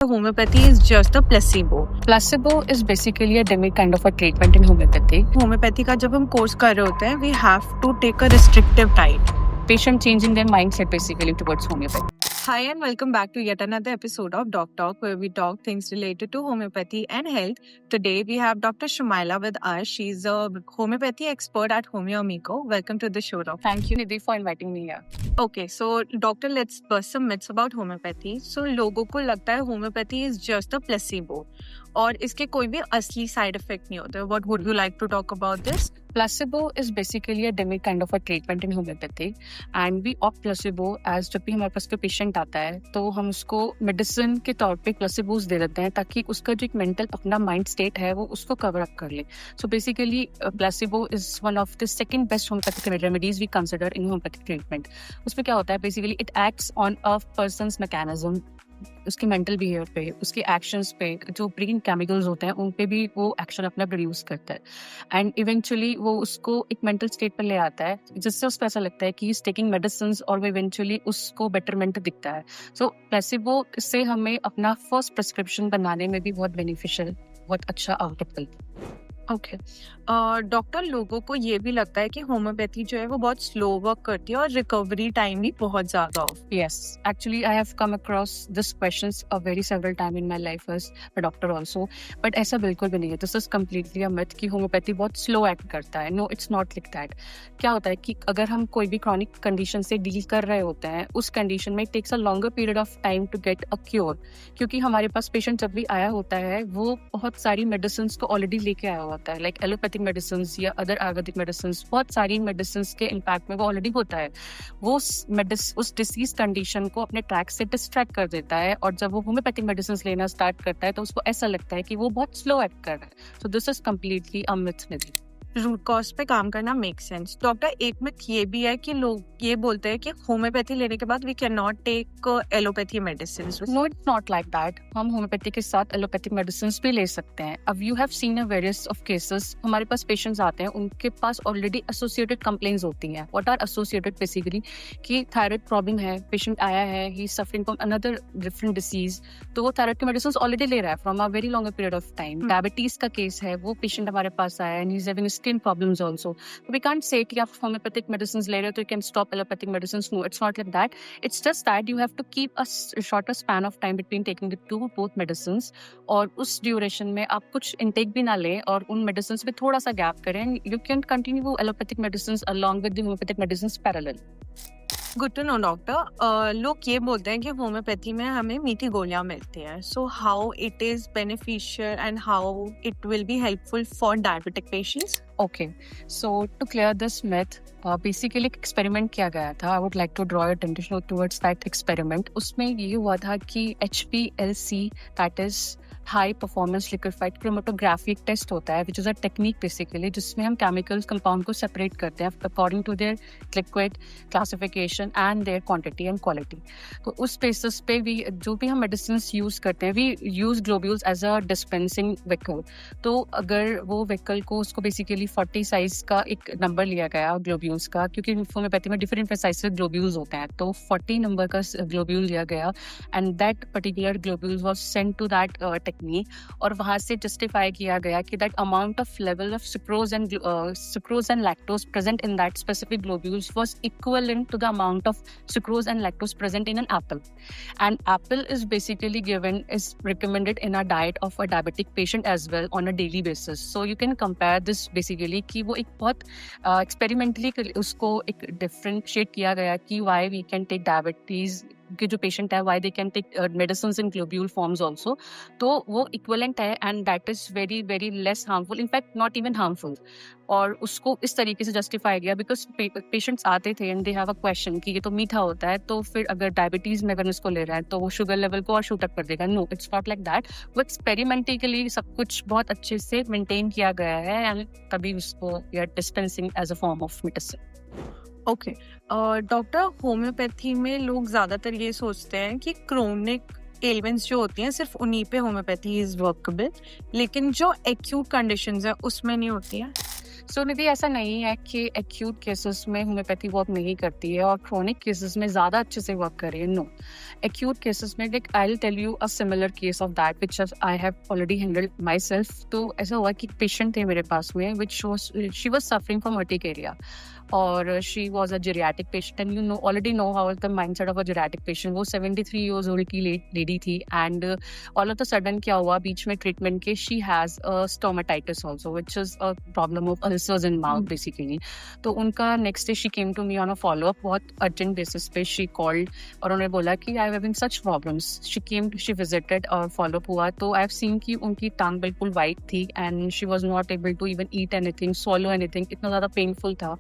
Homeopathy is just a placebo. Placebo is basically a demi kind of a treatment in homeopathy. Homeopathy का जब हम course कर रहे होते हैं we have to take a restrictive diet. Patient changing their mindset basically towards homeopathy. Hi and welcome back to yet another episode of Doc Talk where we talk things related to homeopathy and health. Today we have Dr. Shumaila with us. She's a homeopathy expert at Homeo Amico. Welcome to the show, Doctor. Thank you, Nidhi, for inviting me here. Okay, so doctor, let's bust some myths about homeopathy. So लोगों को लगता है homeopathy is just a placebo और इसके कोई भी असली side effect नहीं होते. What would you like to talk about this? Placebo is basically a demi kind of a treatment in homeopathy and we opt placebo as जब भी हमारे पास कोई पेशेंट आता है तो हम उसको मेडिसिन के तौर पे प्लेसिबोज दे देते हैं ताकि उसका जो एक मेंटल अपना माइंड स्टेट है वो उसको कवर अप कर ले. So basically placebo is one of the second best homeopathic remedies we consider in homeopathic treatment. उसमें क्या होता है basically it acts on a person's mechanism, उसके मेंटल बिहेवियर पे, उसके एक्शंस पे, जो ब्रेन केमिकल्स होते हैं उन पे भी वो एक्शन अपना प्रोड्यूस करता है एंड इवेंचुअली वो उसको एक मेंटल स्टेट पर ले आता है जिससे उसको ऐसा लगता है कि ही इज टेकिंग मेडिसिन्स और वो इवेंचुअली उसको बेटरमेंट दिखता है. सो प्लेसिबो से हमें अपना फर्स्ट प्रिस्क्रिप्शन बनाने में भी बहुत बेनिफिशियल, बहुत अच्छा आउटपुट. ओके डॉक्टर, लोगों को ये भी लगता है कि होम्योपैथी जो है वो बहुत स्लो वर्क करती है और रिकवरी टाइम भी बहुत ज्यादा हो. Yes, actually I have come across this questions a very several time in my life as a doctor also, but ऐसा बिल्कुल भी नहीं है. This is completely a myth कि होम्योपैथी बहुत स्लो एक्ट करता है. No, it's not like that. क्या होता है कि अगर हम कोई भी क्रॉनिक कंडीशन से डील कर रहे होते हैं उस कंडीशन में it takes a longer period of time to get a cure, क्योंकि हमारे पास पेशेंट जब भी आया होता है वो बहुत सारी मेडिसिन को ऑलरेडी लेके आया होता है, लाइक एलोपैथिक मेडिसिन या अदर आयुर्वेदिक मेडिसिन. बहुत सारी मेडिसिन के इम्पैक्ट में वो ऑलरेडी होता है. वो उस डिसीज कंडीशन को अपने ट्रैक से डिस्ट्रैक्ट कर देता है और जब वो होम्योपैथिक मेडिसिन लेना स्टार्ट करता है तो उसको ऐसा लगता है कि वो बहुत स्लो एक्ट कर रहा है. So this is completely a myth. Root cause पे काम करना मेक सेंस. डॉक्टर, एक मिथ ये भी है कि लोग ये बोलते हैं कि होम्योपैथी लेने के बाद we can not take allopathy medicine. No, it's not like that. हम होम्योपैथी के साथ एलोपैथिक मेडिसिन भी ले सकते हैं. अब you have seen a various of cases. हमारे पास पेशेंट्स आते हैं, उनके पास ऑलरेडी एसोसिएटेड कंप्लेंट्स होती हैं. व्हाट आर एसोसिएटेड बेसिकली कि थायराइड प्रॉब्लम है, पेशेंट आया है, he is suffering from another different disease, तो वो थायराइड की मेडिसिन ऑलरेडी ले रहा है from a very long period of time. Diabetes का केस है, वो पेशेंट हमारे पास आया and he is having skin problems also. So we can't say कि आप homeopathic medicines ले रहे हो तो you can stop allopathic medicines. No, it's not like that. It's just that you have to keep a shorter span of time between taking the both medicines. और उस duration में आप कुछ intake भी ना लें और उन medicines में थोड़ा सा gap करें. You can continue allopathic medicines along with the homeopathic medicines parallel. Good to know doctor. लोग ये बोलते हैं कि होम्योपैथी में हमें मीठी गोलियां मिलती हैं. So how it is beneficial and how it will be helpful for diabetic patients? Okay, so to clear this myth, basically एक एक्सपेरिमेंट किया गया था. I would like to draw your attention towards that experiment. उसमें ये हुआ था कि HPLC, that is high performance liquefied chromatography एक टेस्ट होता है, which is a technique basically जिसमें हम केमिकल्स कंपाउंड को सेपरेट करते हैं according to their liquid classification and their quantity and quality. तो उस बेसिस पे जो भी हम मेडिसिन यूज़ करते हैं, we use globules as a dispensing vehicle. तो अगर वो व्हीकल को उसको बेसिकली 40 साइज का एक नंबर लिया गया ग्लोब्यूल्स का, क्योंकि होम्योपैथी में डिफरेंट साइज के ग्लोब्यूल्स होते हैं, तो 40 नंबर का ग्लोब्यूल लिया गया and that particular globule was sent to that technique और वहां से जस्टिफाई किया गया कि that amount of level of sucrose and lactose present in that specific globules was equivalent to the amount of sucrose and lactose present in an apple. And apple is basically given, is recommended in a diet of a diabetic patient as well on a daily basis. So you can compare this basically कि वो एक बहुत experimentally उसको एक differentiate किया गया कि why we can take diabetes के जो पेशेंट है, why they can take medicine in globule forms also. तो वो इक्वलेंट है and that is very very less harmful, in fact not even harmful. और उसको इस तरीके से जस्टिफाई किया बिकॉज पेशेंट्स आते थे and they have a question कि ये तो मीठा होता है, तो फिर अगर डायबिटीज में अगर उसको ले रहा है तो वो शुगर लेवल को और शूट अप कर देगा. No, it's not like that. वो एक्सपेरिमेंटिकली सब कुछ बहुत अच्छे से मेंटेन किया गया है एंड तभी उसको we are dispensing as a form of medicine. Okay doctor, homeopathy में लोग ज्यादातर ये सोचते हैं कि क्रोनिक एलिमेंट्स जो होती हैं सिर्फ उन्हीं पे होम्योपैथी इज वर्केबल, लेकिन जो एक्यूट कंडीशंस है उसमें नहीं होती है. सो निधि, ऐसा नहीं है कि एक्यूट केसेस में होम्योपैथी वर्क नहीं करती है और क्रोनिक केसेस में ज़्यादा अच्छे से वर्क कर रही है। नो, एक्यूट केसेस में like I will tell you a similar case of that which I have already handled myself. तो ऐसा हुआ कि पेशेंट थे मेरे पास में which she was suffering from urticaria और she was a geriatric patient and you already know how is the mindset of a geriatric patient. वो 73 ईयर्स ओल्ड की लेडी थी and all of the sudden क्या हुआ बीच में treatment के, she has stomatitis also which is a problem of ulcers in mouth basically. तो उनका next day she came to me on a follow up, बहुत अर्जेंट बेसिस पे she called और उन्होंने बोला कि I having such problems. She came, she visited और follow up हुआ तो आई हैव सीन कि उनकी टांग बिल्कुल वाइट थी and she was not able to even eat anything, swallow anything, इतना ज़्यादा पेनफुल था।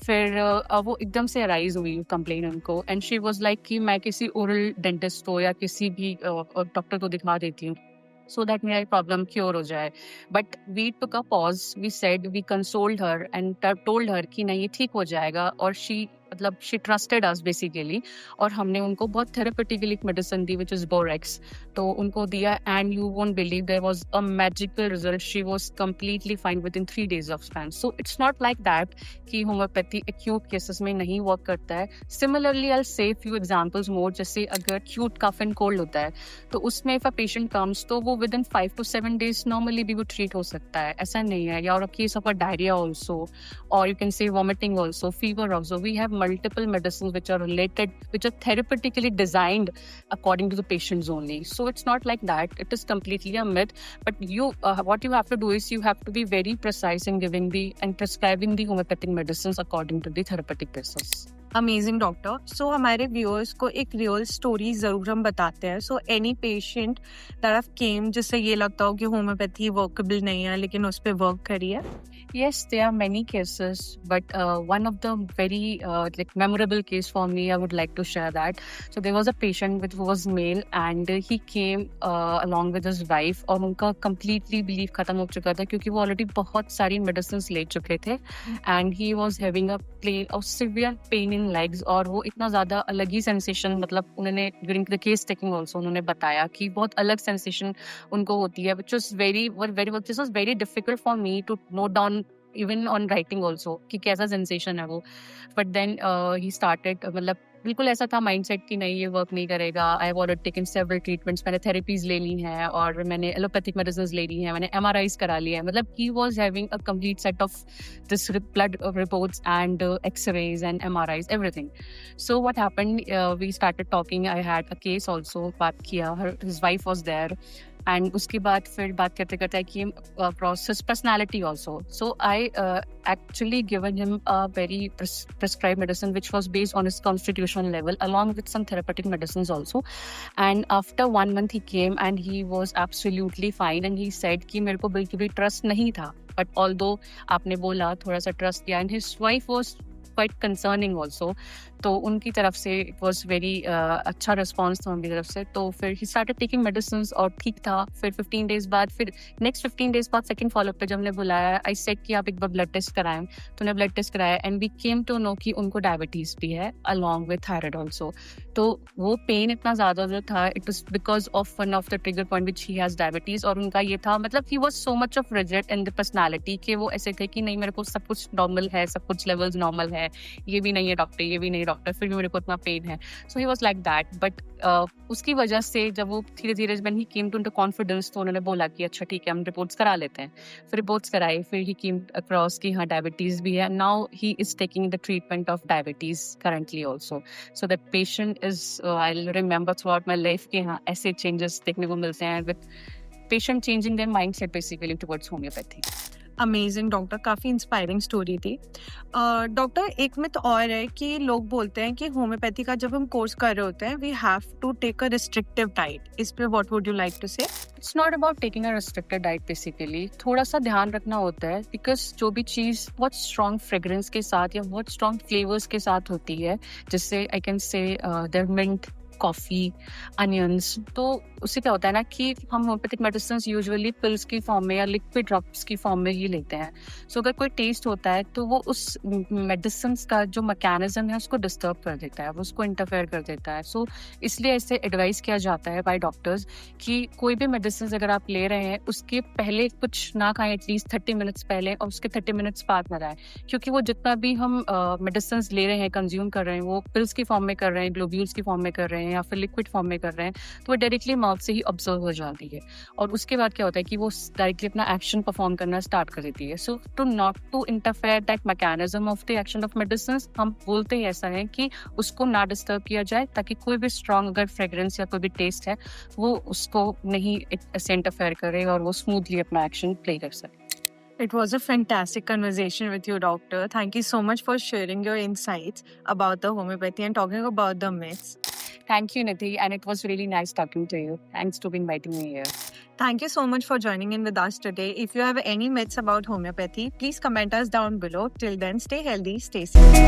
फिर वो एकदम से अराइज हुई कंप्लेन उनको एंड शी वाज लाइक कि मैं किसी ओरल डेंटिस्ट को या किसी भी डॉक्टर को दिखा देती हूँ so that मेरा प्रॉब्लम क्योर हो जाए। But we took a pause, we said, we consoled her and told her कि नहीं ये ठीक हो जाएगा और शी मतलब शी ट्रस्टेड अस बेसिकली। और हमने उनको बहुत थेरेपेटिकली मेडिसिन दी विच इज बोरेक्स, तो उनको दिया and you won't believe there was a magical result. She was completely fine within 3 days of span. So it's not like that कि homeopathy acute cases में नहीं work करता है। Similarly I will say few examples more, जैसे अगर acute cough and cold होता है तो उसमें इफ अ पेशेंट कम्स तो वो with in 5 to 7 days normally भी वो ट्रीट हो सकता है, ऐसा नहीं है। या और case of a diarrhoea also और you can say vomiting also, fever also, we have multiple medicines which are related, which are therapeutically designed according to the patients only. So it's not like that. It is completely a myth. But you, what you have to do is you have to be very precise in giving the and prescribing the homeopathic medicines according to the therapeutic basis. Amazing doctor. So हमारे viewers को एक real story ज़रूर हम बताते हैं। So any patient that have came जिससे ये लगता हो कि होम्योपैथी वर्केबल नहीं है लेकिन उस पर वर्क करी है? Yes, there are many cases, but one of the very like memorable case for me, I would like to share that. So there was a patient which was male and he came along with his wife और उनका completely belief खत्म हो चुका था क्योंकि वो already बहुत सारी medicines ले चुके थे and he was having a severe pain in legs और वो इतना ज़्यादा अलग ही sensation, मतलब उन्होंने during the case taking also उन्होंने बताया कि बहुत अलग sensation उनको होती है which was very difficult for me to note down even on writing also कि कैसा sensation है वो। But then he started, मतलब बिल्कुल ऐसा था माइंडसेट कि नहीं ये वर्क नहीं करेगा। आई have already taken several treatments, मैंने थेरेपीज ले ली हैं और मैंने एलोपैथिक मेडिसिन ले ली हैं, मैंने MRIs करा लिया है। मतलब he was having a complete set of this blood reports and x-rays एंड MRIs everything. So what happened, we started talking, I had a case also, बात किया, his wife was there and उसके बाद फिर बात करते करते आई केम across his personality also. So I actually given him a very prescribed medicine which was based on his constitutional level along with some therapeutic medicines also. And after 1 month he came and he was absolutely fine and he said कि मेरे को बिल्कुल भी trust नहीं था, but although आपने बोला थोड़ा सा ट्रस्ट किया and his wife was quite concerning also. तो उनकी तरफ से इट वॉज वेरी अच्छा रिस्पॉन्स था उनकी तरफ से। तो फिर ही स्टार्टेड टेकिंग मेडिसिन और ठीक था। फिर 15 days बाद, फिर नेक्स्ट 15 days बाद सेकंड फॉलोअप पे जब हमने बुलाया, आई सेड कि आप एक बार ब्लड टेस्ट कराएं, तो उन्हें ब्लड टेस्ट कराया and we came to know कि उनको डायबिटीज भी है अलॉन्ग विथ थायराइड ऑल्सो। तो वो पेन इतना ज़्यादा जो था it was because of one of the trigger point which he has diabetes. और उनका ये था, मतलब he was so much of rigid in the personality कि वो ऐसे थे कि नहीं मेरे को सब कुछ नॉर्मल है, सब कुछ लेवल्स नॉर्मल है, ये भी नहीं है डॉक्टर, ये भी नहीं डॉक्टर, फिर भी मेरे को इतना पेन है। So he was like that. But उसकी वजह से जब वो धीरे धीरे when he came to into confidence तो उन्होंने बोला कि अच्छा ठीक है हम रिपोर्ट्स करा लेते हैं। फिर रिपोर्ट्स कराई, फिर ही केम अक्रॉस कि हाँ डायबिटीज भी है। Now he is taking the treatment of diabetes currently also. So that patient is, I remember through out my life कि हाँ ऐसे चेंजेस देखने को मिलते हैं with patient changing their mindset basically towards homeopathy. Amazing doctor, काफ़ी inspiring story थी। Doctor एक मिथ और है कि लोग बोलते हैं कि होम्योपैथी का जब हम कोर्स कर रहे होते हैं we have to take a restrictive diet. इस पे what would you like to say? It's not about taking a restricted diet basically, थोड़ा सा ध्यान रखना होता है बिकॉज जो भी चीज़ बहुत स्ट्रॉन्ग फ्रेग्रेंस के साथ या बहुत स्ट्रॉन्ग फ्लेवर्स के साथ होती है, जिससे I can say there mint, coffee, onions. तो उससे क्या होता है ना कि हम होम्योपैथिक मेडिसिन्स यूजुअली पिल्स की फॉर्म में या लिक्विड ड्रॉप्स की फॉर्म में ही लेते हैं। सो अगर कोई टेस्ट होता है तो वो उस मेडिसिन्स का जो मैकेनिज़्म है उसको डिस्टर्ब कर देता है, वो उसको इंटरफेयर कर देता है। सो इसलिए ऐसे एडवाइस किया जाता है बाय डॉक्टर्स कि कोई भी मेडिसिन्स अगर आप ले रहे हैं उसके पहले कुछ ना खाएं, एटलीस्ट 30 मिनट्स पहले, और उसके 30 मिनट्स बाद ना खाएं, क्योंकि वो जितना भी हम मेडिसिन्स ले रहे हैं, कंज्यूम कर रहे हैं, वो पिल्स की फॉर्म में कर रहे हैं, ग्लोब्यूल्स की फॉर्म में कर रहे हैं या फिर लिक्विड फॉर्म में कर रहे हैं, तो वो डायरेक्टली माउथ से ही ऑब्जर्व हो जाती है और उसके बाद क्या होता है कि वो डायरेक्टली अपना एक्शन परफॉर्म करना स्टार्ट कर देती है। So to not to interfere that mechanism of the action of medicine, हम बोलते ही ऐसा है कि उसको ना डिस्टर्ब किया जाए, ताकि कोई भी स्ट्रॉन्ग अगर फ्रेग्रेंस या कोई भी टेस्ट है वो उसको नहीं ऐसे इंटरफेयर करे और वो स्मूथली अपना एक्शन प्ले कर सके। It was a fantastic conversation with you, doctor. Thank you so much for sharing your insights about the homeopathy and talking about the myths. Thank you, Nidhi, and it was really nice talking to you. Thanks to inviting me here. Thank you so much for joining in with us today. If you have any myths about homeopathy, please comment us down below. Till then, stay healthy, stay safe.